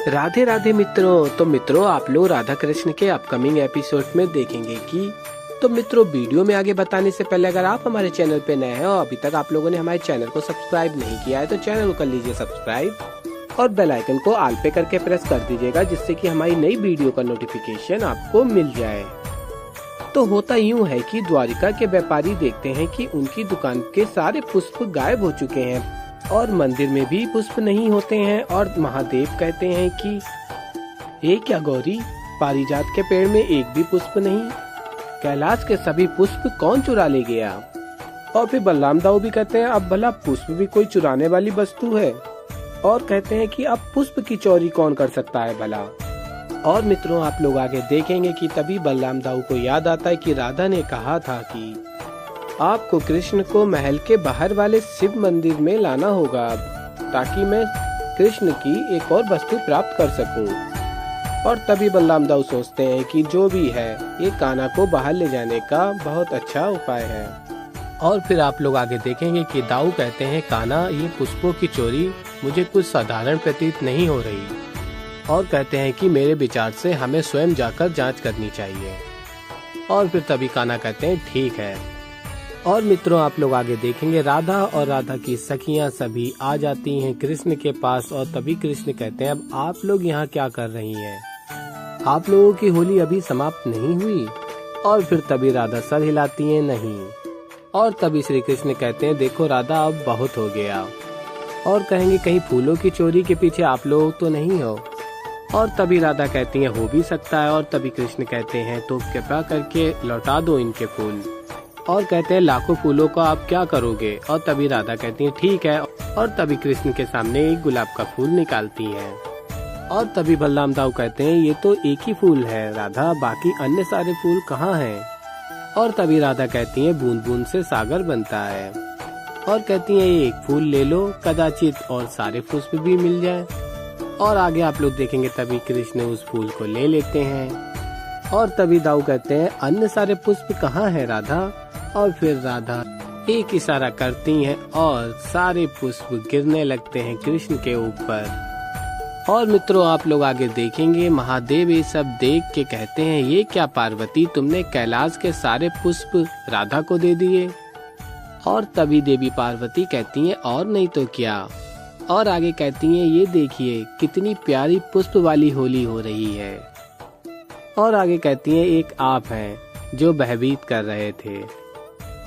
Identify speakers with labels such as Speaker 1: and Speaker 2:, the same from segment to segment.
Speaker 1: राधे राधे मित्रों। तो मित्रों, आप लोग राधा कृष्ण के अपकमिंग एपिसोड में देखेंगे कि तो मित्रों, वीडियो में आगे बताने से पहले अगर आप हमारे चैनल पे नए हैं और अभी तक आप लोगों ने हमारे चैनल को सब्सक्राइब नहीं किया है तो चैनल को कर लीजिए सब्सक्राइब और बेल आइकन को ऑल पे करके प्रेस कर दीजिएगा, जिससे कि हमारी नई वीडियो का नोटिफिकेशन आपको मिल जाए। तो होता यूँ है कि द्वारिका के व्यापारी देखते हैं कि उनकी दुकान के सारे पुष्प गायब हो चुके हैं और मंदिर में भी पुष्प नहीं होते हैं। और महादेव कहते हैं कि ये क्या गौरी, पारिजात के पेड़ में एक भी पुष्प नहीं, कैलाश के सभी पुष्प कौन चुरा ले गया। और फिर बलराम दाऊ भी कहते हैं अब भला पुष्प भी कोई चुराने वाली वस्तु है, और कहते हैं कि अब पुष्प की चोरी कौन कर सकता है भला। और मित्रों, आप लोग आगे देखेंगे कि तभी बलराम दाऊ को याद आता है कि राधा ने कहा था कि आपको कृष्ण को महल के बाहर वाले शिव मंदिर में लाना होगा ताकि मैं कृष्ण की एक और वस्तु प्राप्त कर सकूं। और तभी बलराम दाऊ सोचते हैं कि जो भी है ये कान्हा को बाहर ले जाने का बहुत अच्छा उपाय है। और फिर आप लोग आगे देखेंगे कि दाऊ कहते हैं कान्हा, ये पुष्पों की चोरी मुझे कुछ साधारण प्रतीत नहीं हो रही, और कहते हैं कि मेरे विचार से हमें स्वयं जाकर जांच करनी चाहिए। और फिर तभी कान्हा कहते हैं ठीक है। और मित्रों, आप लोग आगे देखेंगे राधा और राधा की सखियां सभी आ जाती हैं कृष्ण के पास, और तभी कृष्ण कहते हैं अब आप लोग यहाँ क्या कर रही हैं, आप लोगों की होली अभी समाप्त नहीं हुई। और फिर तभी राधा सर हिलाती हैं नहीं। और तभी श्री कृष्ण कहते हैं देखो राधा, अब बहुत हो गया। और कहेंगे कहीं फूलों की चोरी के पीछे आप लोग तो नहीं हो। और तभी राधा कहती हैं हो भी सकता है। और तभी कृष्ण कहते हैं तो कृपा करके लौटा दो इनके फूल। और कहते हैं लाखों फूलों का आप क्या करोगे। और तभी राधा कहती है ठीक है। और तभी कृष्ण के सामने एक गुलाब का फूल निकालती हैं। और तभी बलराम दाऊ कहते हैं ये तो एक ही फूल है राधा, बाकी अन्य सारे फूल कहाँ हैं। और तभी राधा कहती है बूंद बूंद से सागर बनता है। और कहती है एक फूल ले लो, कदाचित और सारे पुष्प भी मिल जाए। और आगे आप लोग देखेंगे तभी कृष्ण उस फूल को ले लेते हैं। और तभी दाऊ कहते हैं अन्य सारे पुष्प कहाँ है राधा। और फिर राधा एक इशारा करती हैं और सारे पुष्प गिरने लगते हैं कृष्ण के ऊपर। और मित्रों, आप लोग आगे देखेंगे महादेव ये सब देख के कहते हैं ये क्या पार्वती, तुमने कैलाश के सारे पुष्प राधा को दे दिए। और तभी देवी पार्वती कहती हैं और नहीं तो क्या। और आगे कहती हैं ये देखिए कितनी प्यारी पुष्प वाली होली हो रही है। और आगे कहती हैं एक आप हैं जो भयभीत कर रहे थे,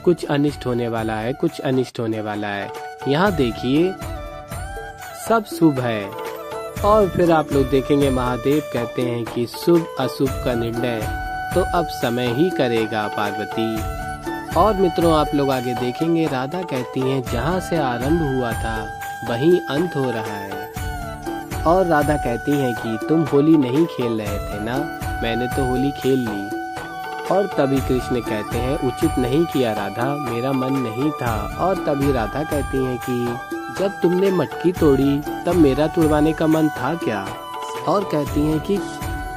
Speaker 1: कुछ अनिष्ट होने वाला है, कुछ अनिष्ट होने वाला है, यहाँ देखिए सब शुभ है। और फिर आप लोग देखेंगे महादेव कहते हैं कि शुभ अशुभ का निर्णय तो अब समय ही करेगा पार्वती। और मित्रों, आप लोग आगे देखेंगे राधा कहती हैं जहाँ से आरंभ हुआ था वहीं अंत हो रहा है। और राधा कहती हैं कि तुम होली नहीं खेल रहे थे ना, मैंने तो होली खेल ली। और तभी कृष्ण कहते हैं उचित नहीं किया राधा, मेरा मन नहीं था। और तभी राधा कहती हैं कि जब तुमने मटकी तोड़ी तब मेरा तुड़वाने का मन था क्या। और कहती हैं कि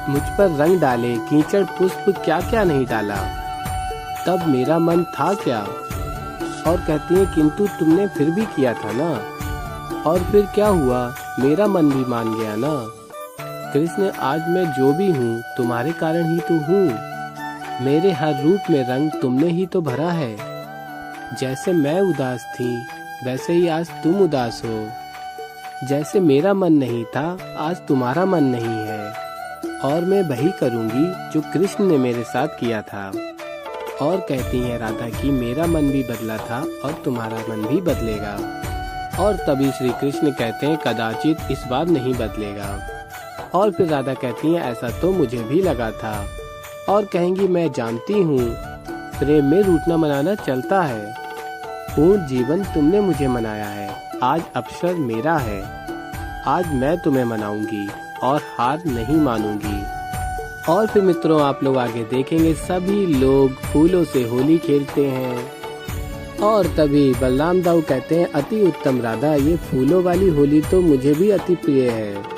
Speaker 1: मुझ पर रंग डाले, कीचड़ पुष्प क्या क्या नहीं डाला, तब मेरा मन था क्या। और कहती हैं किंतु तुमने फिर भी किया था ना। और फिर क्या हुआ, मेरा मन भी मान गया ना। कृष्ण, आज मैं जो भी हूँ तुम्हारे कारण ही तो हूँ। मेरे हर रूप में रंग तुमने ही तो भरा है। जैसे मैं उदास थी वैसे ही आज तुम उदास हो। जैसे मेरा मन नहीं था आज तुम्हारा मन नहीं है। और मैं वही करूँगी जो कृष्ण ने मेरे साथ किया था। और कहती हैं राधा कि मेरा मन भी बदला था और तुम्हारा मन भी बदलेगा। और तभी श्री कृष्ण कहते हैं कदाचित इस बार नहीं बदलेगा। और फिर राधा कहती हैं ऐसा तो मुझे भी लगा था। और कहेंगी मैं जानती हूँ प्रेम में रूठना मनाना चलता है, पूर्ण जीवन तुमने मुझे मनाया है, आज अवसर मेरा है, आज मैं तुम्हें मनाऊंगी और हार नहीं मानूंगी। और फिर मित्रों, आप लोग आगे देखेंगे सभी लोग फूलों से होली खेलते हैं। और तभी बलराम दाऊ कहते हैं अति उत्तम राधा, ये फूलों वाली होली तो मुझे भी अति प्रिय है।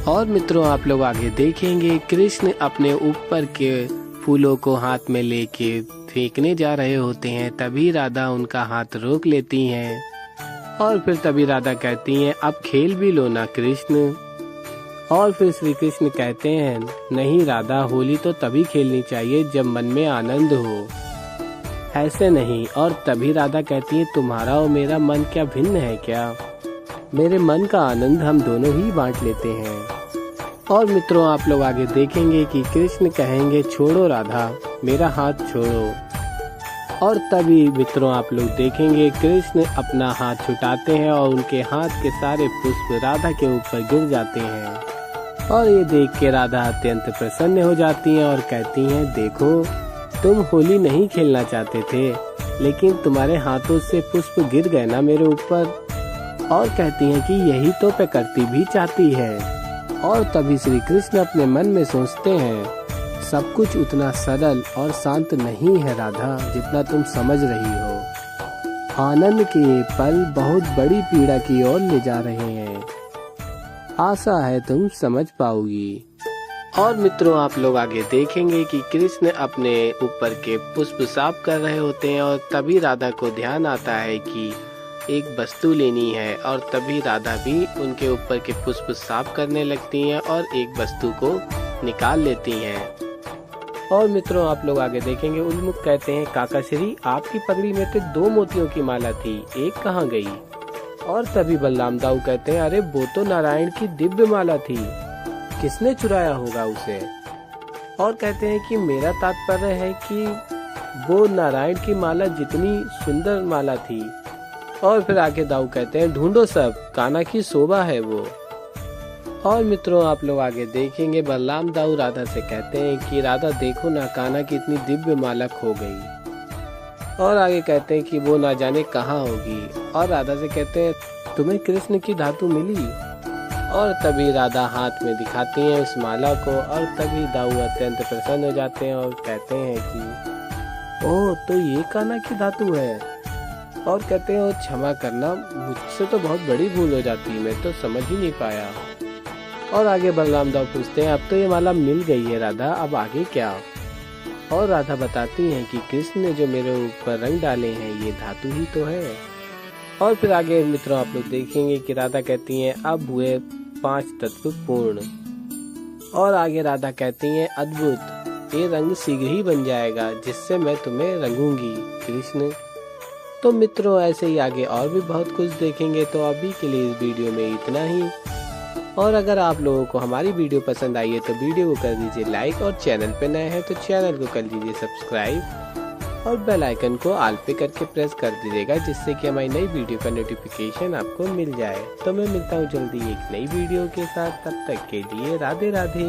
Speaker 1: और मित्रों, आप लोग आगे देखेंगे कृष्ण अपने ऊपर के फूलों को हाथ में लेके फेंकने जा रहे होते हैं, तभी राधा उनका हाथ रोक लेती हैं। और फिर तभी राधा कहती हैं अब खेल भी लो ना कृष्ण। और फिर श्री कृष्ण कहते हैं, नहीं राधा, होली तो तभी खेलनी चाहिए जब मन में आनंद हो, ऐसे नहीं। और तभी राधा कहती है, तुम्हारा और मेरा मन क्या भिन्न है क्या? मेरे मन का आनंद हम दोनों ही बांट लेते हैं। और मित्रों, आप लोग आगे देखेंगे कि कृष्ण कहेंगे, छोड़ो राधा, मेरा हाथ छोड़ो। और तभी मित्रों आप लोग देखेंगे कृष्ण अपना हाथ छुटाते हैं और उनके हाथ के सारे पुष्प राधा के ऊपर गिर जाते हैं। और ये देख के राधा अत्यंत प्रसन्न हो जाती हैं और कहती हैं, देखो, तुम होली नहीं खेलना चाहते थे, लेकिन तुम्हारे हाथों से पुष्प गिर गए ना मेरे ऊपर। और कहती हैं कि यही तो प्रकृति भी चाहती है। और तभी श्री कृष्ण अपने मन में सोचते हैं, सब कुछ उतना सरल और शांत नहीं है राधा, जितना तुम समझ रही हो। आनंद के ये पल बहुत बड़ी पीड़ा की ओर ले जा रहे हैं। आशा है तुम समझ पाओगी। और मित्रों, आप लोग आगे देखेंगे कि कृष्ण अपने ऊपर के पुष्प साफ कर रहे होते हैं और तभी राधा को ध्यान आता है कि एक वस्तु लेनी है। और तभी राधा भी उनके ऊपर के पुष्प साफ करने लगती हैं और एक वस्तु को निकाल लेती हैं। और मित्रों, आप लोग आगे देखेंगे, उन्मुख कहते हैं, काकाश्री, आपकी पगड़ी में तो 2 मोतियों की माला थी, एक कहाँ गई? और तभी बलराम दाऊ कहते हैं, अरे वो तो नारायण की दिव्य माला थी, किसने चुराया होगा उसे? और कहते हैं कि मेरा तात्पर्य है कि वो नारायण की माला जितनी सुंदर माला थी। और फिर आगे दाऊ कहते हैं, ढूंढो सब, कान्हा की शोभा है वो। और मित्रों, आप लोग आगे देखेंगे, बलराम दाऊ राधा से कहते हैं कि राधा देखो ना, कान्हा की इतनी दिव्य माला खो गई। और आगे कहते हैं कि वो ना जाने कहाँ होगी। और राधा से कहते हैं, तुम्हें कृष्ण की धातु मिली? और तभी राधा हाथ में दिखाती हैं उस माला को। और तभी दाऊ अत्यंत प्रसन्न हो जाते हैं और कहते हैं कि ओह, तो ये कान्हा की धातु है। और कहते हैं, क्षमा करना, मुझसे तो बहुत बड़ी भूल हो जाती, मैं तो समझ ही नहीं पाया। और आगे बलराम दाऊ पूछते हैं, अब तो ये माला मिल गई है राधा, अब आगे क्या? और राधा बताती हैं कि कृष्ण ने जो मेरे ऊपर रंग डाले हैं, ये धातु ही तो है। और फिर आगे मित्रों आप लोग देखेंगे कि राधा कहती हैं, अब हुए 5 तत्व पूर्ण। और आगे राधा कहती हैं, अद्भुत, ये रंग शीघ्र ही बन जाएगा, जिससे मैं तुम्हें रंगूंगी कृष्ण। तो मित्रों, ऐसे ही आगे और भी बहुत कुछ देखेंगे। तो अभी के लिए इस वीडियो में इतना ही। और अगर आप लोगों को हमारी वीडियो पसंद आई है तो वीडियो को कर दीजिए लाइक, और चैनल पे नए हैं तो चैनल को कर दीजिए सब्सक्राइब, और बेल आइकन को ऑल पे करके प्रेस कर दीजिएगा, जिससे कि हमारी नई वीडियो का नोटिफिकेशन आपको मिल जाए। तो मैं मिलता हूँ जल्दी एक नई वीडियो के साथ, तब तक के लिए राधे राधे।